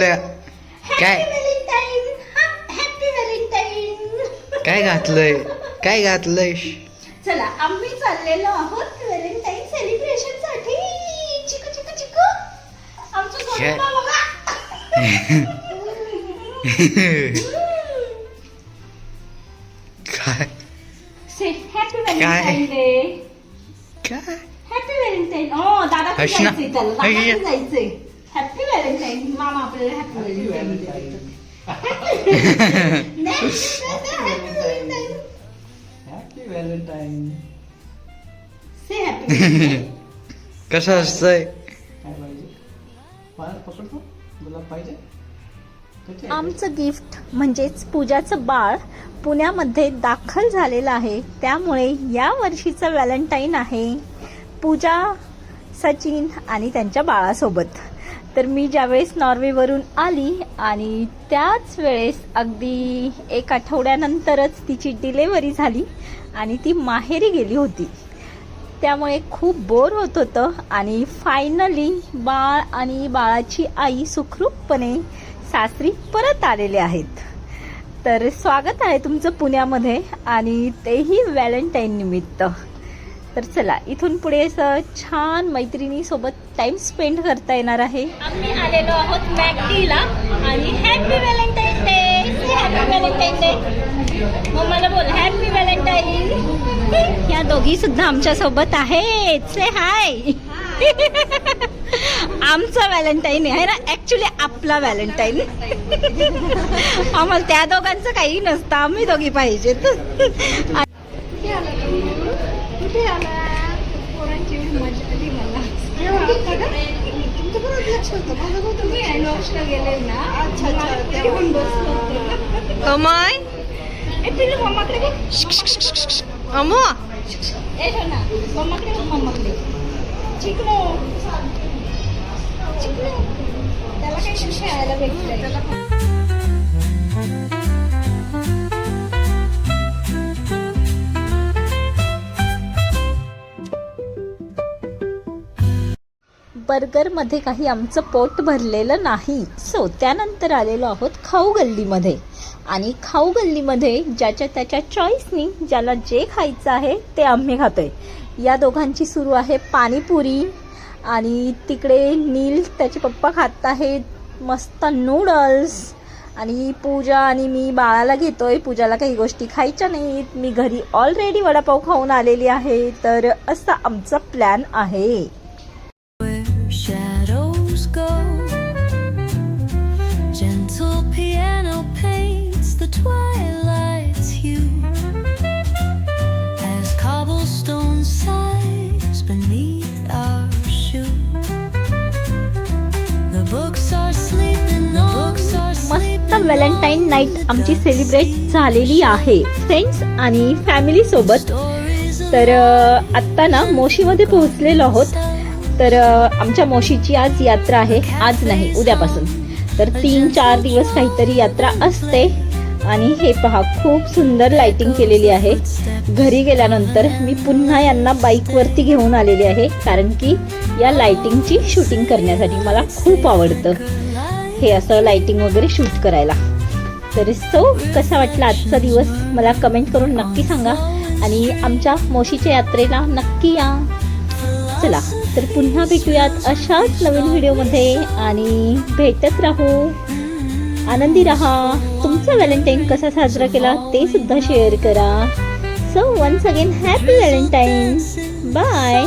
तुला काय happy Valentine. काय घातलंय चला आम्ही चाललेलो आहोत व्हॅलेंटाईन सेलिब्रेशन साठी. चिकू चिकू चिकू आमचं काय? सोनं बघा. काय से हॅपी व्हॅलेंटाईन डे. काय हॅपी व्हॅलेंटाईन. ओ दादा हर्ष ना. जायचंय त्याला. हर्ष. दादाकडे जायचंय. Happy Valentine. मामा आपल्याला happy Valentine. Happy Valentine. Say happy Valentine. कसं असतंय काय पाहिजे? पाय पकडतो. गुलाब पाहिजे. कधी आहे? आमचं गिफ्ट म्हणजेच पूजाचं बाळ पुण्यामध्ये दाखल झालेलं आहे. त्यामुळे या वर्षीचं व्हॅलेंटाईन आहे पूजा, सचिन आणि त्यांच्या बाळासोबत. तर मी ज्यावेळेस नॉर्वेवरून आली आणि त्याच वेळेस अगदी 1 आठवड्यानंतरच तिची डिलेवरी झाली आणि ती माहेरी गेली होती. त्यामुळे खूप बोर होत होतं आणि फायनली बाळ आणि बाळाची आई सुखरूपपणे सासरी परत आलेले आहेत. तर स्वागत आहे तुमचं पुण्यामध्ये आणि तेही व्हॅलेंटाईन निमित्त. तर चला इथून पुढे असं छान मैत्रिणीसोबत टाइम स्पेंड करता येणार आहे. आम्ही आलेलो आहोत मॅकडीला आणि happy Valentine day. Happy Valentine day. मम्माला बोल हॅपी व्हॅलेंटाईन. या दोघी सुद्धा आमच्या सोबत आहेत. से हाय. आमचा व्हॅलेंटाईन आहे ना, ऍक्च्युली आपला व्हॅलेंटाईन. आम्हाला त्या दोघांचं काही नसतं, आम्ही दोघी पाहिजेत. कुठे आला? पोरांची मजा आली मला. तुमचं बरोबर लक्ष होतं, माझं नव्हतं. मी हँडवॉशला गेले ना. अच्छा घेऊन बसलो होतो. कमाय ए पिल्लू मम्माकडे बघ. अमो ए हो ना मम्माकडे बघ. मम्माकडे चिकनो चिकनो. त्याला काही खेळायला भेटलंय. बर्गरमध्ये काही आमचं पोट भरलेलं नाही. सो त्यानंतर आलेलो आहोत खाऊ गल्लीमध्ये. आणि खाऊ गल्लीमध्ये ज्याच्या त्याच्या चॉईसनी ज्याला जे खायचं आहे ते आम्ही खातोय. या दोघांची सुरू आहे पाणीपुरी आणि तिकडे नील त्याचे पप्पा खात आहेत मस्त नूडल्स. आणि पूजा आणि मी बाळाला घेतोय. पूजाला काही गोष्टी खायच्या नाहीत. मी घरी ऑलरेडी वडापाव खाऊन आलेली आहे. तर असा आमचा प्लॅन आहे. Shadows go, gentle piano paints the twilight's hue, as cobblestone sighs beneath our shoe. The books are sleeping, the books are sleeping. मस्त व्हॅलेंटाईन नाईट आमची सेलिब्रेट झालेली आहे फ्रेंड्स आणि फॅमिली सोबत. तर आत्ता ना मोशीमध्ये पोहोचलेलो आहोत. तर आमच्या मोशीची आज यात्रा आहे. आज नाही उद्यापासून. तर 3-4 दिवस काहीतरी यात्रा असते. आणि हे पहा खूप सुंदर लाइटिंग केलेली आहे. घरी गेल्यानंतर मी पुन्हा यांना बाईकवरती घेऊन आलेली आहे कारण की या लाइटिंगची शूटिंग करण्यासाठी मला खूप आवडतं हे असं लाइटिंग वगैरे शूट करायला. तर कसा वाटला आजचा दिवस मला कमेंट करून नक्की सांगा आणि आमच्या मोशीच्या यात्रेला नक्की या. चला तर पुन्हा भेटूयात अशाच नवीन व्हिडिओमध्ये आणि भेटत राहू. आनंदी रहा. तुमचा व्हॅलेंटाईन कसा साजरा केला ते सुद्धा शेअर करा. So once again happy Valentine. Bye.